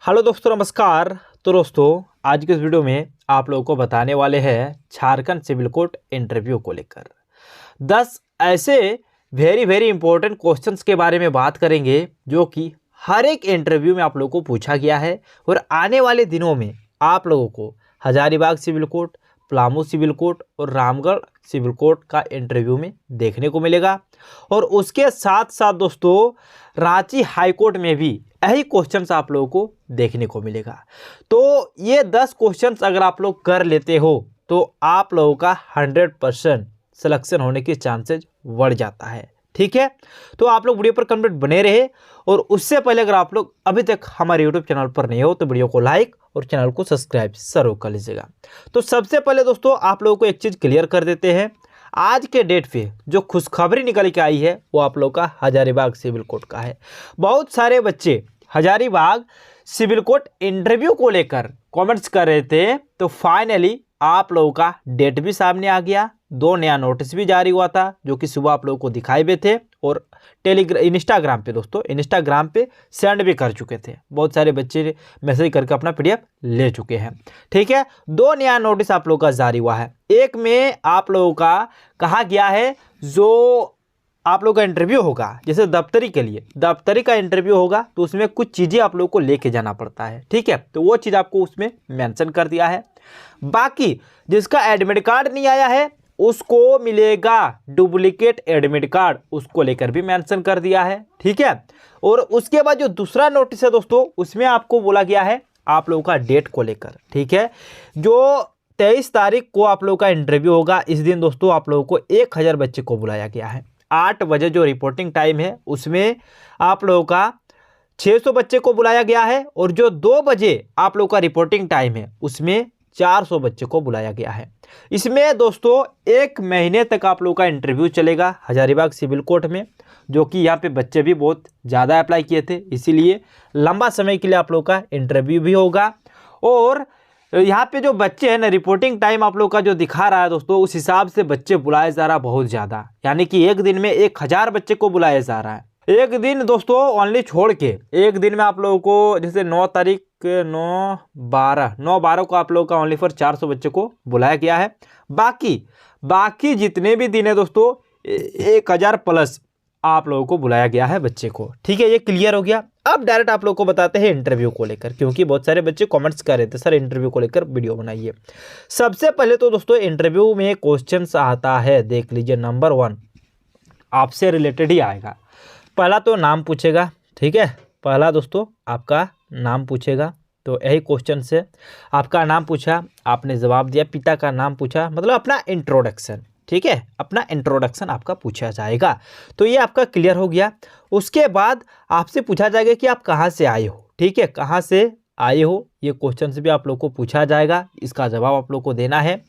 Hello दोस्तों, नमस्कार। तो दोस्तों, आज के इस वीडियो में आप लोगों को बताने वाले हैं झारखंड सिविल कोर्ट इंटरव्यू को लेकर 10 ऐसे वेरी वेरी इंपॉर्टेंट क्वेश्चंस के बारे में बात करेंगे जो कि हर एक इंटरव्यू में आप लोगों को पूछा गया है और आने वाले दिनों में आप लोगों को Hazaribagh civil court, Palamu civil court और रामगढ़ सिविल कोर्ट का इंटरव्यू में देखने को मिलेगा। और उसके साथ साथ दोस्तों, रांची हाई कोर्ट में भी यही क्वेश्चंस आप लोगों को देखने को मिलेगा। तो ये 10 क्वेश्चंस अगर आप लोग कर लेते हो तो आप लोगों का 100% सिलेक्शन होने के चांसेस बढ़ जाता है। ठीक है, तो आप लोग वीडियो पर कंप्लीट बने रहे। और उससे पहले अगर आप लोग अभी तक हमारे यूट्यूब चैनल पर नहीं हो तो वीडियो को लाइक और चैनल को सब्सक्राइब जरूर कर लीजिएगा। तो सबसे पहले दोस्तों, आप लोगों को एक चीज़ क्लियर कर देते हैं। आज के डेट पे जो खुशखबरी निकल के आई है वो आप लोगों का हजारीबाग सिविल कोर्ट का है। बहुत सारे बच्चे हजारीबाग सिविल कोर्ट इंटरव्यू को लेकर कमेंट्स कर रहे थे, तो फाइनली आप लोगों का डेट भी सामने आ गया। 2 नया नोटिस भी जारी हुआ था जो कि सुबह आप लोगों को दिखाई हुए थे और इंस्टाग्राम पे दोस्तों, इंस्टाग्राम पे सेंड भी कर चुके थे। बहुत सारे बच्चे मैसेज करके अपना PDF ले चुके हैं। ठीक है, 2 नया नोटिस आप लोगों का जारी हुआ है। एक में आप लोगों का कहा गया है जो आप लोगों का इंटरव्यू होगा, जैसे दफ्तरी के लिए दफ्तरी का इंटरव्यू होगा तो उसमें कुछ चीज़ें आप लोगों को लेके जाना पड़ता है। ठीक है, तो वो चीज़ आपको उसमें मेंशन कर दिया है। बाकी जिसका एडमिट कार्ड नहीं आया है उसको मिलेगा डुप्लीकेट एडमिट कार्ड, उसको लेकर भी मेंशन कर दिया है। ठीक है, और उसके बाद जो दूसरा नोटिस है दोस्तों, उसमें आपको बोला गया है आप लोगों का डेट को लेकर। ठीक है, जो 23 तारीख को आप लोगों का इंटरव्यू होगा, इस दिन दोस्तों आप लोगों को 1000 बच्चे को बुलाया गया है। 8 बजे जो रिपोर्टिंग टाइम है उसमें आप लोगों का 600 बच्चे को बुलाया गया है और जो 2 बजे आप लोगों का रिपोर्टिंग टाइम है उसमें 400 बच्चे को बुलाया गया है। इसमें दोस्तों 1 महीने तक आप लोगों का इंटरव्यू चलेगा हजारीबाग सिविल कोर्ट में, जो कि यहाँ पे बच्चे भी बहुत ज़्यादा अप्लाई किए थे, इसीलिए लंबा समय के लिए आप लोगों का इंटरव्यू भी होगा। और यहाँ पे जो बच्चे हैं ना, रिपोर्टिंग टाइम आप लोग का जो दिखा रहा है दोस्तों, उस हिसाब से बच्चे बुलाए जा रहा है बहुत ज़्यादा, यानी कि एक दिन में 1000 बच्चे को बुलाया जा रहा है। एक दिन दोस्तों ओनली छोड़ के एक दिन में आप लोगों को, जैसे 9 तारीख 9/12 को आप लोगों का ओनली फॉर 400 बच्चे को बुलाया गया है। बाकी जितने भी दिन है दोस्तों 1000 प्लस आप लोगों को बुलाया गया है बच्चे को। ठीक है, ये क्लियर हो गया। अब डायरेक्ट आप लोगों को बताते हैं इंटरव्यू को लेकर, क्योंकि बहुत सारे बच्चे कमेंट्स कर रहे थे सर इंटरव्यू को लेकर वीडियो बनाइए। सबसे पहले तो दोस्तों इंटरव्यू में क्वेश्चंस आता है, देख लीजिए। नंबर 1 आपसे रिलेटेड ही आएगा। पहला तो नाम पूछेगा। ठीक है, पहला दोस्तों आपका नाम पूछेगा, तो यही क्वेश्चन से आपका नाम पूछा, आपने जवाब दिया। पिता का नाम पूछा, मतलब अपना इंट्रोडक्शन। ठीक है, अपना इंट्रोडक्शन आपका पूछा जाएगा, तो ये आपका क्लियर हो गया। उसके बाद आपसे पूछा जाएगा कि आप कहाँ से आए हो। ठीक है, कहाँ से आए हो, ये क्वेश्चन भी आप लोग को पूछा जाएगा, इसका जवाब आप लोग को देना है।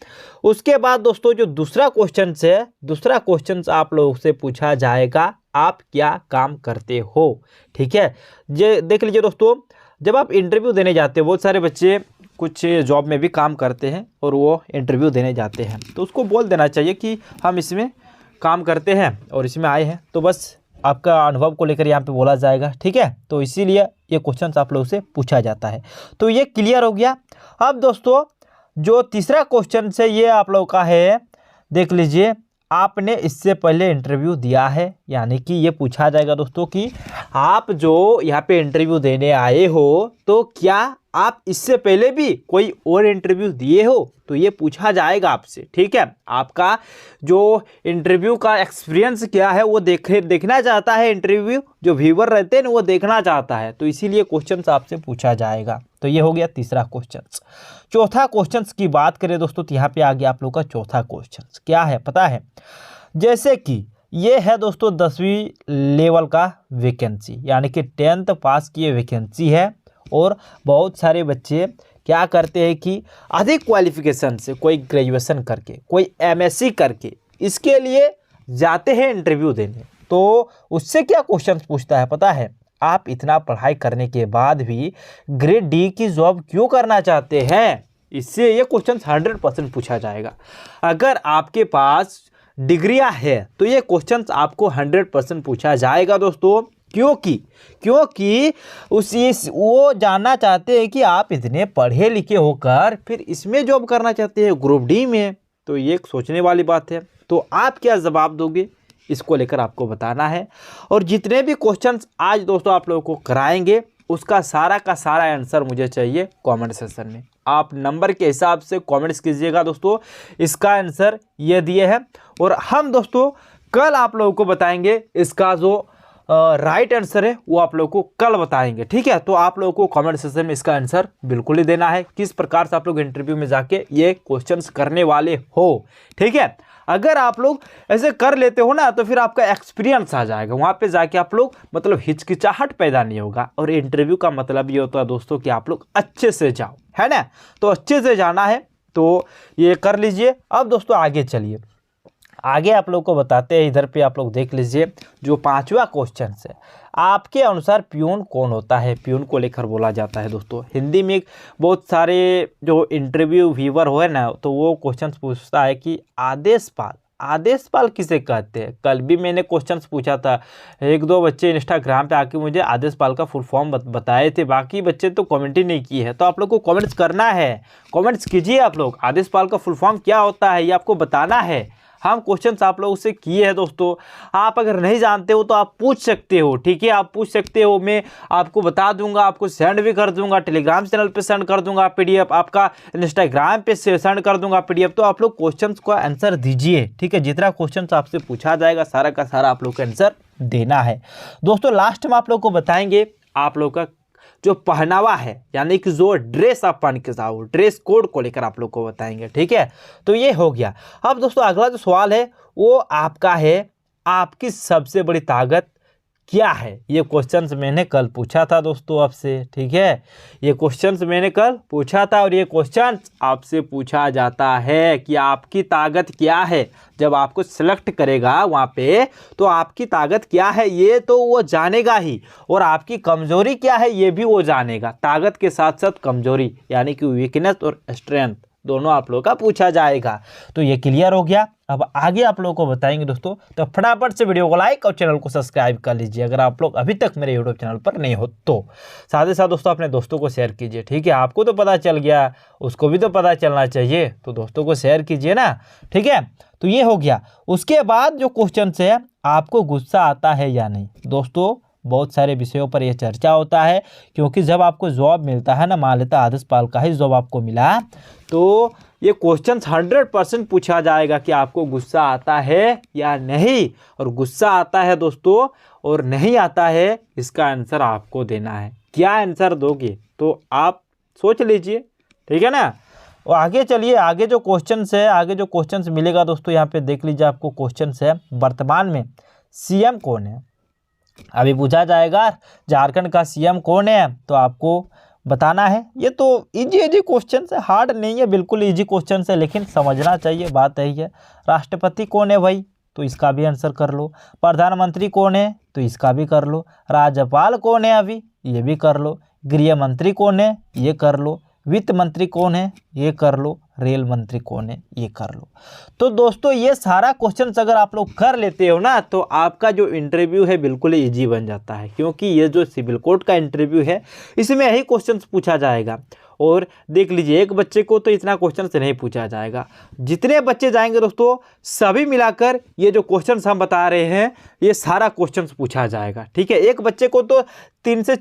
उसके बाद दोस्तों जो दूसरा क्वेश्चन है, दूसरा क्वेश्चन आप लोगों से पूछा जाएगा आप क्या काम करते हो। ठीक है, ये देख लीजिए दोस्तों, जब आप इंटरव्यू देने जाते हो, बहुत सारे बच्चे कुछ जॉब में भी काम करते हैं और वो इंटरव्यू देने जाते हैं, तो उसको बोल देना चाहिए कि हम इसमें काम करते हैं और इसमें आए हैं, तो बस आपका अनुभव को लेकर यहाँ पे बोला जाएगा। ठीक है, तो इसीलिए ये क्वेश्चन आप लोगों से पूछा जाता है, तो ये क्लियर हो गया। अब दोस्तों जो तीसरा क्वेश्चन है ये आप लोगों का है, देख लीजिए। आपने इससे पहले इंटरव्यू दिया है, यानी कि ये पूछा जाएगा दोस्तों कि आप जो यहाँ पे इंटरव्यू देने आए हो तो क्या आप इससे पहले भी कोई और इंटरव्यू दिए हो, तो ये पूछा जाएगा आपसे। ठीक है, आपका जो इंटरव्यू का एक्सपीरियंस क्या है वो देखना चाहता है इंटरव्यू, जो व्यूअर रहते हैं ना वो देखना चाहता है, तो इसीलिए क्वेश्चन आपसे पूछा जाएगा। तो ये हो गया तीसरा क्वेश्चन। चौथा क्वेश्चन की बात करें दोस्तों, तो यहाँ पे आ गया आप लोग का चौथा क्वेश्चन। क्या है पता है, जैसे कि ये है दोस्तों 10वीं लेवल का वैकेंसी, यानी कि 10th पास की वैकेंसी है। और बहुत सारे बच्चे क्या करते हैं कि अधिक क्वालिफिकेशन से, कोई ग्रेजुएशन करके, कोई MSc करके, इसके लिए जाते हैं इंटरव्यू देने। तो उससे क्या क्वेश्चन पूछता है पता है, आप इतना पढ़ाई करने के बाद भी ग्रेड D की जॉब क्यों करना चाहते हैं, इससे ये क्वेश्चन 100% पूछा जाएगा। अगर आपके पास डिग्रियां है तो ये क्वेश्चंस आपको 100% पूछा जाएगा दोस्तों। क्योंकि वो जानना चाहते हैं कि आप इतने पढ़े लिखे होकर फिर इसमें जॉब करना चाहते हैं, ग्रुप डी में। तो ये एक सोचने वाली बात है। तो आप क्या जवाब दोगे, इसको लेकर आपको बताना है। और जितने भी क्वेश्चंस आज दोस्तों आप लोगों को कराएंगे उसका सारा का सारा आंसर मुझे चाहिए कमेंट सेक्शन में। आप नंबर के हिसाब से कमेंट्स कीजिएगा दोस्तों, इसका आंसर ये दिए है। और हम दोस्तों कल आप लोगों को बताएंगे इसका जो राइट आंसर है वो आप लोगों को कल बताएंगे, ठीक है। तो आप लोगों को कमेंट सेक्शन में इसका आंसर बिल्कुल ही देना है, किस प्रकार से आप लोग इंटरव्यू में जाके ये क्वेश्चंस करने वाले हो, ठीक है। अगर आप लोग ऐसे कर लेते हो ना तो फिर आपका एक्सपीरियंस आ जाएगा, वहाँ पे जाके आप लोग मतलब हिचकिचाहट पैदा नहीं होगा। और इंटरव्यू का मतलब ये होता है दोस्तों कि आप लोग अच्छे से जाओ, है ना। तो अच्छे से जाना है, तो ये कर लीजिए। अब दोस्तों आगे चलिए, आगे आप लोग को बताते हैं। इधर पे आप लोग देख लीजिए जो 5वां क्वेश्चन है, आपके अनुसार प्यून कौन होता है। प्यून को लेकर बोला जाता है दोस्तों हिंदी में। बहुत सारे जो इंटरव्यू व्यूअर हो है ना, तो वो क्वेश्चन पूछता है कि आदेशपाल किसे कहते हैं। कल भी मैंने क्वेश्चंस पूछा था, 1-2 बच्चे इंस्टाग्राम पे आके मुझे आदेशपाल का फुल फॉर्म बताए थे, बाकी बच्चे तो कमेंट ही नहीं किए है। तो आप लोग को कमेंट्स करना है, कमेंट्स कीजिए आप लोग। आदेशपाल का फुल फॉर्म क्या होता है ये आपको बताना है। हम क्वेश्चंस आप लोगों से किए हैं दोस्तों, आप अगर नहीं जानते हो तो आप पूछ सकते हो, ठीक है। आप पूछ सकते हो, मैं आपको बता दूंगा, आपको सेंड भी कर दूंगा, टेलीग्राम चैनल पे सेंड कर दूंगा पीडीएफ, आपका इंस्टाग्राम पे सेंड कर दूंगा पीडीएफ। तो आप लोग क्वेश्चंस का आंसर दीजिए, ठीक है। जितना क्वेश्चंस आपसे पूछा जाएगा सारा का सारा आप लोग को आंसर देना है दोस्तों। लास्ट में आप लोग को बताएंगे आप लोग का जो पहनावा है, यानी कि जो ड्रेस आप पहन के जाओ, ड्रेस कोड को लेकर आप लोग को बताएंगे, ठीक है। तो ये हो गया। अब दोस्तों अगला जो सवाल है वो आपका है, आपकी सबसे बड़ी ताकत क्या है। ये क्वेश्चंस मैंने कल पूछा था दोस्तों आपसे, ठीक है। ये क्वेश्चंस मैंने कल पूछा था और ये क्वेश्चंस आपसे पूछा जाता है कि आपकी ताकत क्या है। जब आपको सिलेक्ट करेगा वहाँ पे तो आपकी ताकत क्या है ये तो वो जानेगा ही, और आपकी कमजोरी क्या है ये भी वो जानेगा। ताकत के साथ साथ कमजोरी यानी कि वीकनेस और स्ट्रेंथ दोनों आप लोगों का पूछा जाएगा। तो ये क्लियर हो गया। अब आगे आप लोगों को बताएंगे दोस्तों, तो फटाफट से वीडियो को लाइक और चैनल को सब्सक्राइब कर लीजिए अगर आप लोग अभी तक मेरे यूट्यूब चैनल पर नहीं हो तो। साथ ही साथ दोस्तों अपने दोस्तों को शेयर कीजिए, ठीक है। आपको तो पता चल गया, उसको भी तो पता चलना चाहिए, तो दोस्तों को शेयर कीजिए ना, ठीक है। तो ये हो गया। उसके बाद जो क्वेश्चन है, आपको गुस्सा आता है या नहीं। दोस्तों बहुत सारे विषयों पर यह चर्चा होता है, क्योंकि जब आपको जॉब मिलता है ना, मान लेता आदेशपाल का ही जॉब आपको मिला, तो ये क्वेश्चन 100% पूछा जाएगा कि आपको गुस्सा आता है या नहीं। और गुस्सा आता है दोस्तों और नहीं आता है, इसका आंसर आपको देना है। क्या आंसर दोगे तो आप सोच लीजिए, ठीक है ना। और आगे चलिए, आगे जो क्वेश्चन है, आगे जो क्वेश्चन मिलेगा दोस्तों यहाँ पे देख लीजिए। आपको क्वेश्चन है, वर्तमान में सीएम कौन है। अभी पूछा जाएगा झारखंड का सीएम कौन है, तो आपको बताना है। ये तो इजी क्वेश्चन है, हार्ड नहीं है, बिल्कुल इजी क्वेश्चन है, लेकिन समझना चाहिए, बात यही है। राष्ट्रपति कौन है भाई, तो इसका भी आंसर कर लो। प्रधानमंत्री कौन है, तो इसका भी कर लो। राज्यपाल कौन है अभी, ये भी कर लो। गृह मंत्री कौन है, ये कर लो। वित्त मंत्री कौन है, ये कर लो। रेल मंत्री कौन है, ये कर लो। तो दोस्तों ये सारा क्वेश्चन अगर आप लोग कर लेते हो ना, तो आपका जो इंटरव्यू है बिल्कुल इजी बन जाता है। क्योंकि ये जो सिविल कोड का इंटरव्यू है इसमें यही क्वेश्चन पूछा जाएगा। और देख लीजिए, एक बच्चे को तो इतना क्वेश्चन से नहीं पूछा जाएगा, जितने बच्चे जाएंगे दोस्तों सभी मिलाकर ये जो क्वेश्चन हम बता रहे हैं ये सारा क्वेश्चन पूछा जाएगा, ठीक है। एक बच्चे को तो 3 से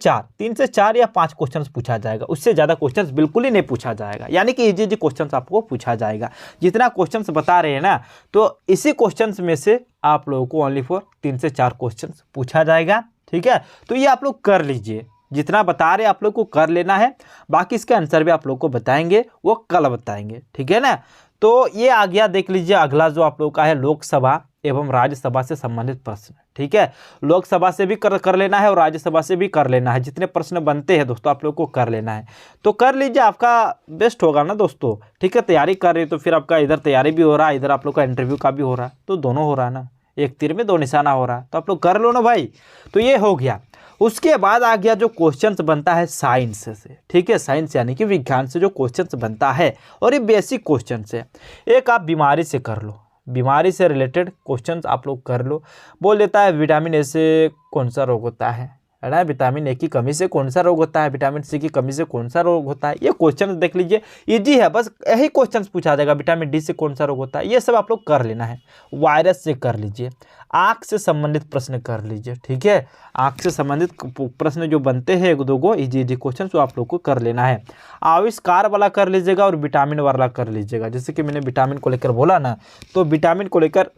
4 या 5 क्वेश्चन पूछा जाएगा, उससे ज़्यादा क्वेश्चन बिल्कुल ही नहीं पूछा जाएगा। यानी कि इजी क्वेश्चन आपको पूछा जाएगा। जितना क्वेश्चन बता रहे हैं ना, तो इसी क्वेश्चन में से आप लोगों को ओनली फॉर 3 से 4 क्वेश्चन पूछा जाएगा, ठीक है। तो ये आप लोग कर लीजिए, जितना बता रहे आप लोग को कर लेना है। बाकी इसके आंसर भी आप लोग को बताएंगे, वो कल बताएंगे, ठीक है ना। तो ये आ गया, देख लीजिए अगला जो आप लोग का है लोकसभा एवं राज्यसभा से संबंधित प्रश्न, ठीक है। लोकसभा से भी कर लेना है और राज्यसभा से भी कर लेना है। जितने प्रश्न बनते हैं दोस्तों आप लोग को कर लेना है, तो कर लीजिए, आपका बेस्ट होगा ना दोस्तों, ठीक है। तैयारी कर रहे हो तो फिर आपका इधर तैयारी भी हो रहा है, इधर आप लोग का इंटरव्यू का भी हो रहा है, तो दोनों हो रहा है ना, एक तीर में 2 निशाना हो रहा है। तो आप लोग कर लो ना भाई। तो ये हो गया। उसके बाद आ गया जो क्वेश्चंस बनता है साइंस से, ठीक है। साइंस यानी कि विज्ञान से जो क्वेश्चंस बनता है, और ये बेसिक क्वेश्चंस है। एक आप बीमारी से कर लो, बीमारी से रिलेटेड क्वेश्चंस आप लोग कर लो। बोल देता है विटामिन ए से कौन सा रोग होता है ना, विटामिन ए की कमी से कौन सा रोग होता है, विटामिन सी की कमी से कौन सा रोग होता है। ये क्वेश्चन देख लीजिए, इजी है, बस यही क्वेश्चन पूछा जाएगा। विटामिन डी से कौन सा रोग होता है, ये सब आप लोग कर लेना है। वायरस से कर लीजिए, आँख से संबंधित प्रश्न कर लीजिए, ठीक है। आँख से संबंधित प्रश्न जो बनते हैं 1-2 गो इजी क्वेश्चन, तो आप लोग को कर लेना है। आविष्कार वाला कर लीजिएगा और विटामिन वाला कर लीजिएगा। जैसे कि मैंने विटामिन को लेकर बोला ना, तो विटामिन को लेकर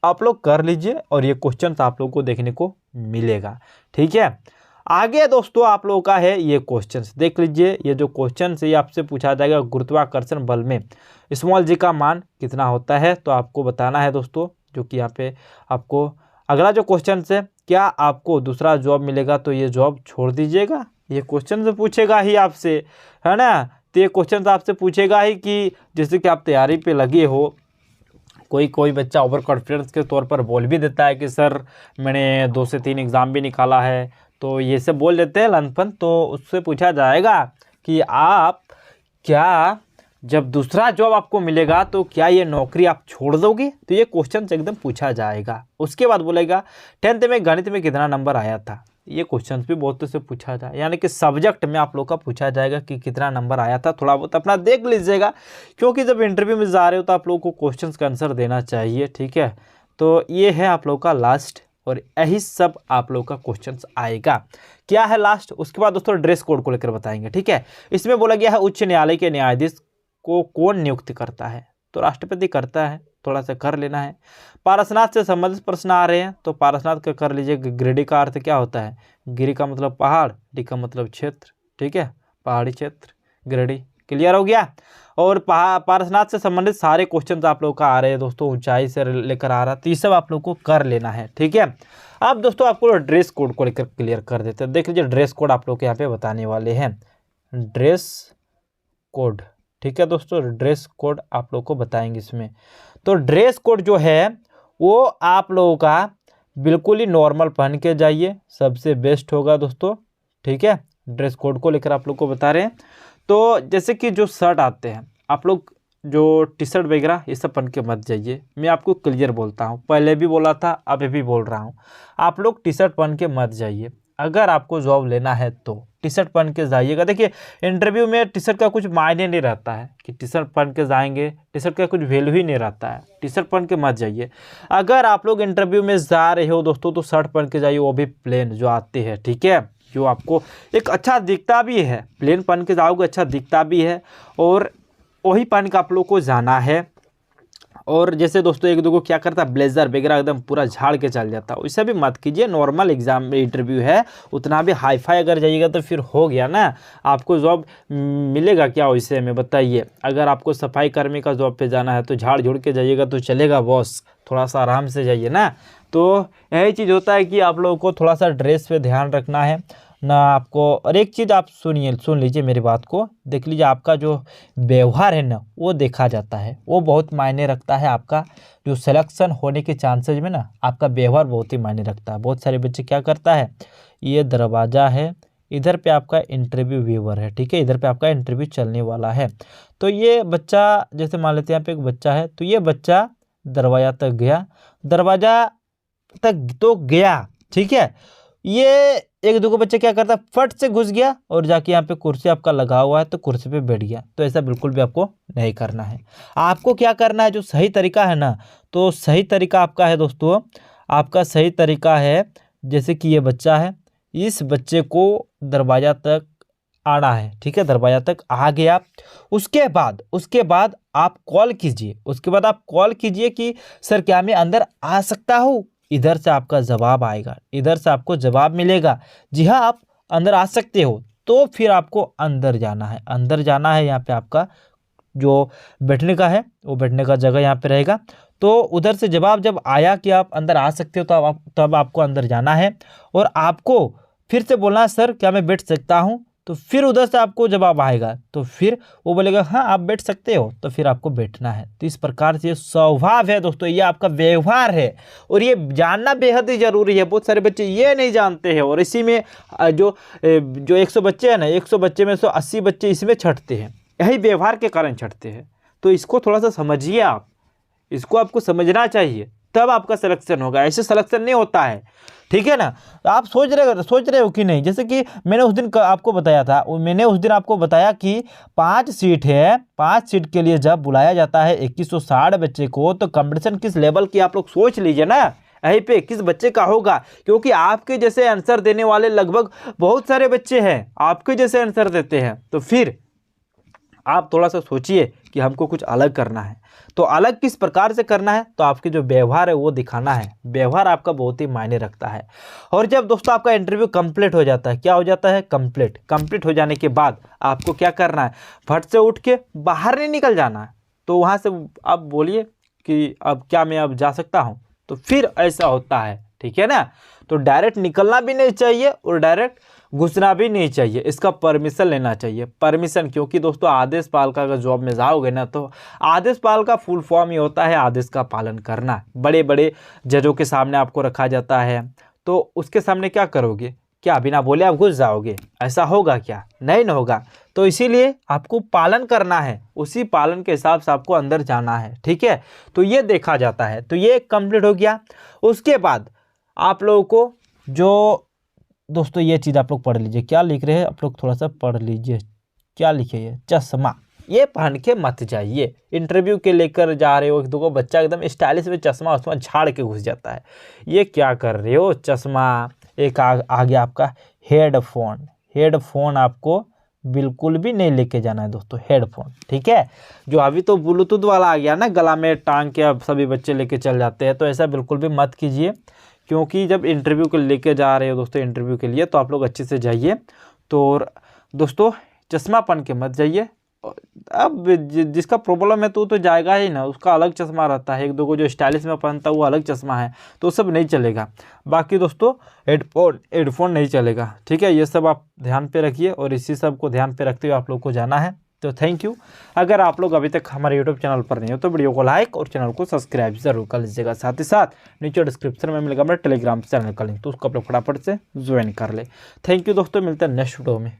आप लोग कर लीजिए और ये क्वेश्चन आप लोग को देखने को मिलेगा, ठीक है। आगे दोस्तों आप लोगों का है ये क्वेश्चंस देख लीजिए। ये जो क्वेश्चन है ये आपसे पूछा जाएगा गुरुत्वाकर्षण बल में स्मॉल जी का मान कितना होता है, तो आपको बताना है दोस्तों। जो कि यहाँ पे आपको अगला जो क्वेश्चन है, क्या आपको दूसरा जॉब मिलेगा तो ये जॉब छोड़ दीजिएगा, ये क्वेश्चन से पूछेगा ही आपसे, है ना। तो ये क्वेश्चन आपसे पूछेगा ही कि जैसे कि आप तैयारी पे लगे हो, कोई बच्चा ओवर कॉन्फिडेंस के तौर पर बोल भी देता है कि सर मैंने 2 से 3 एग्ज़ाम भी निकाला है, तो ये सब बोल देते हैं लनपन। तो उससे पूछा जाएगा कि आप क्या जब दूसरा जॉब आपको मिलेगा तो क्या ये नौकरी आप छोड़ दोगे, तो ये क्वेश्चन एकदम पूछा जाएगा। उसके बाद बोलेगा 10th में गणित में कितना नंबर आया था, ये क्वेश्चन भी बहुत से पूछा जाए, यानी कि सब्जेक्ट में आप लोग का पूछा जाएगा कि कितना नंबर आया था। थोड़ा बहुत अपना देख लीजिएगा, क्योंकि जब इंटरव्यू में जा रहे हो तो आप लोगों को क्वेश्चंस का आंसर देना चाहिए, ठीक है। तो ये है आप लोग का लास्ट, और यही सब आप लोग का क्वेश्चंस आएगा। क्या है लास्ट, उसके बाद दोस्तों ड्रेस कोड को लेकर बताएंगे, ठीक है। इसमें बोला गया है उच्च न्यायालय के न्यायाधीश को कौन नियुक्त करता है, तो राष्ट्रपति करता है, थोड़ा सा कर लेना है। पारसनाथ से संबंधित प्रश्न आ रहे हैं, तो पारसनाथ का कर लीजिए। गिरिडीह का अर्थ क्या होता है, गिरि का मतलब पहाड़, डी का मतलब क्षेत्र, ठीक है, पहाड़ी क्षेत्र, गिरिडीह, क्लियर हो गया। और पारसनाथ से संबंधित सारे क्वेश्चन आप लोग का आ रहे हैं दोस्तों, ऊंचाई से लेकर आ रहा, तो ये सब आप लोग को कर लेना है, ठीक है। अब दोस्तों आपको ड्रेस कोड को लेकर क्लियर कर देते हैं। देख लीजिए ड्रेस कोड आप लोग के यहाँ पे बताने वाले हैं, ड्रेस कोड, ठीक है दोस्तों। ड्रेस कोड आप लोग को बताएंगे इसमें। तो ड्रेस कोड जो है वो आप लोगों का बिल्कुल ही नॉर्मल पहन के जाइए, सबसे बेस्ट होगा दोस्तों, ठीक है। ड्रेस कोड को लेकर आप लोग को बता रहे हैं। तो जैसे कि जो शर्ट आते हैं, आप लोग जो टी शर्ट वगैरह ये सब पहन के मत जाइए। मैं आपको क्लियर बोलता हूँ, पहले भी बोला था अभी भी बोल रहा हूँ, आप लोग टी शर्ट पहन के मत जाइए। अगर आपको जॉब लेना है तो टी शर्ट पहन के जाइएगा। देखिए इंटरव्यू में टी शर्ट का कुछ मायने नहीं रहता है कि टी शर्ट पहन के जाएंगे, टी शर्ट का कुछ वैल्यू ही नहीं रहता है, टी शर्ट पहन के मत जाइए। अगर आप लोग इंटरव्यू में जा रहे हो दोस्तों तो शर्ट पहन के जाइए, वो भी प्लेन जो आते हैं, ठीक है, जो आपको एक अच्छा दिखता भी है। प्लेन पहन के जाओगे अच्छा दिखता भी है, और वही पहन के आप लोग को जाना है। और जैसे दोस्तों 1-2 को क्या करता है, ब्लेजर वगैरह एकदम पूरा झाड़ के चल जाता है, वैसे भी मत कीजिए। नॉर्मल एग्जाम में इंटरव्यू है, उतना भी हाई फाई अगर जाइएगा तो फिर हो गया ना, आपको जॉब मिलेगा क्या वैसे में बताइए। अगर आपको सफाई कर्मी का जॉब पे जाना है तो झाड़ झुड़ के जाइएगा तो चलेगा बॉस, थोड़ा सा आराम से जाइए ना। तो यही चीज़ होता है कि आप लोगों को थोड़ा सा ड्रेस पे ध्यान रखना है ना आपको। और एक चीज़ आप सुन लीजिए मेरी बात को, देख लीजिए आपका जो व्यवहार है ना वो देखा जाता है, वो बहुत मायने रखता है। आपका जो सिलेक्शन होने के चांसेज में ना आपका व्यवहार बहुत ही मायने रखता है। बहुत सारे बच्चे क्या करता है, ये दरवाज़ा है, इधर पे आपका इंटरव्यू व्यूअर है, ठीक है, इधर पे आपका इंटरव्यू चलने वाला है। तो ये बच्चा, जैसे मान लेते हैं यहाँ पे एक बच्चा है, तो ये बच्चा दरवाज़ा तक गया, दरवाज़ा तक तो गया, ठीक है। ये 1-2 बच्चे क्या करता है, फट से घुस गया और जाके यहाँ पे कुर्सी आपका लगा हुआ है तो कुर्सी पे बैठ गया। तो ऐसा बिल्कुल भी आपको नहीं करना है। आपको क्या करना है, जो सही तरीका है ना, तो सही तरीका आपका है दोस्तों, आपका सही तरीका है, जैसे कि ये बच्चा है, इस बच्चे को दरवाज़ा तक आना है, ठीक है, दरवाज़ा तक आ गया। उसके बाद आप कॉल कीजिए कि सर क्या मैं अंदर आ सकता हूँ। इधर से आपका जवाब आएगा, इधर से आपको जवाब मिलेगा, जी हाँ आप अंदर आ सकते हो। तो फिर आपको अंदर जाना है, यहाँ पे आपका जो बैठने का है वो बैठने का जगह यहाँ पे रहेगा। तो उधर से जवाब जब आया कि आप अंदर आ सकते हो तब आपको अंदर जाना है, और आपको फिर से बोलना है सर क्या मैं बैठ सकता हूँ। तो फिर उधर से आपको जवाब आएगा, तो फिर वो बोलेगा हाँ आप बैठ सकते हो, तो फिर आपको बैठना है। तो इस प्रकार से ये स्वभाव है दोस्तों, ये आपका व्यवहार है, और ये जानना बेहद ही जरूरी है। बहुत सारे बच्चे ये नहीं जानते हैं, और इसी में जो 100 बच्चे हैं ना, 100 बच्चे में 180 बच्चे इसमें छँटते हैं, यही व्यवहार के कारण छँटते हैं। तो इसको थोड़ा सा समझिए आप, इसको आपको समझना चाहिए, तब आपका सिलेक्शन होगा, ऐसे सिलेक्शन नहीं होता है, ठीक है ना। आप सोच रहे हो कि नहीं, जैसे कि मैंने उस दिन आपको बताया था, मैंने उस दिन आपको बताया कि 5 सीट है, 5 सीट के लिए जब बुलाया जाता है 2160 बच्चे को, तो कंपटीशन किस लेवल की आप लोग सोच लीजिए ना, यहीं पे किस बच्चे का होगा, क्योंकि आपके जैसे आंसर देने वाले लगभग बहुत सारे बच्चे हैं, आपके जैसे आंसर देते हैं। तो फिर आप थोड़ा सा सोचिए कि हमको कुछ अलग करना है, तो अलग किस प्रकार से करना है, तो आपके जो व्यवहार है वो दिखाना है, व्यवहार आपका बहुत ही मायने रखता है। और जब दोस्तों आपका इंटरव्यू कंप्लीट हो जाता है, क्या हो जाता है, कंप्लीट हो जाने के बाद आपको क्या करना है, फट से उठ के बाहर नहीं निकल जाना है। तो वहाँ से आप बोलिए कि अब क्या मैं अब जा सकता हूँ, तो फिर ऐसा होता है, ठीक है ना। तो डायरेक्ट निकलना भी नहीं चाहिए और डायरेक्ट घुसना भी नहीं चाहिए, इसका परमिशन लेना चाहिए, परमिशन। क्योंकि दोस्तों आदेश पाल का अगर जॉब में जाओगे ना, तो आदेश पाल का फुल फॉर्म ही होता है आदेश का पालन करना। बड़े बड़े जजों के सामने आपको रखा जाता है, तो उसके सामने क्या करोगे, क्या बिना बोले आप घुस जाओगे, ऐसा होगा क्या, नहीं ना होगा। तो इसीलिए आपको पालन करना है, उसी पालन के हिसाब से आपको अंदर जाना है, ठीक है। तो ये देखा जाता है, तो ये कंप्लीट हो गया। उसके बाद आप लोगों को जो दोस्तों ये चीज़ आप लोग पढ़ लीजिए, क्या लिख रहे हैं आप लोग, थोड़ा सा पढ़ लीजिए, क्या लिखे ये, चश्मा ये पहन के मत जाइए, इंटरव्यू के लेकर जा रहे हो, एक दो बच्चा एकदम स्टाइलिश में चश्मा उसमें झाड़ के घुस जाता है, ये क्या कर रहे हो, चश्मा। एक आ गया आपका हेडफोन आपको बिल्कुल भी नहीं लेके जाना है दोस्तों, हेडफोन, ठीक है। जो अभी तो ब्लूटूथ वाला आ गया ना, गला में टांग के अब सभी बच्चे लेके चल जाते हैं, तो ऐसा बिल्कुल भी मत कीजिए। क्योंकि जब इंटरव्यू को लेके जा रहे हो दोस्तों इंटरव्यू के लिए, तो आप लोग अच्छे से जाइए। तो दोस्तों चश्मा पहन के मत जाइए। अब जिसका प्रॉब्लम है तो जाएगा ही ना, उसका अलग चश्मा रहता है, एक दो को जो स्टाइलिश में पहनता है वो अलग चश्मा है, तो सब नहीं चलेगा। बाकी दोस्तों हेडफोन नहीं चलेगा, ठीक है। ये सब आप ध्यान पे रखिए और इसी सब को ध्यान पे रखते हुए आप लोग को जाना है। तो थैंक यू। अगर आप लोग अभी तक हमारे यूट्यूब चैनल पर नहीं हो तो वीडियो को लाइक और चैनल को सब्सक्राइब जरूर कर लीजिएगा। साथ ही साथ नीचे डिस्क्रिप्शन में मिलेगा हमारे टेलीग्राम चैनल का लिंक, तो उसको आप लोग फटाफट से ज्वाइन कर ले। थैंक यू दोस्तों, मिलते हैं नेक्स्ट वीडियो में।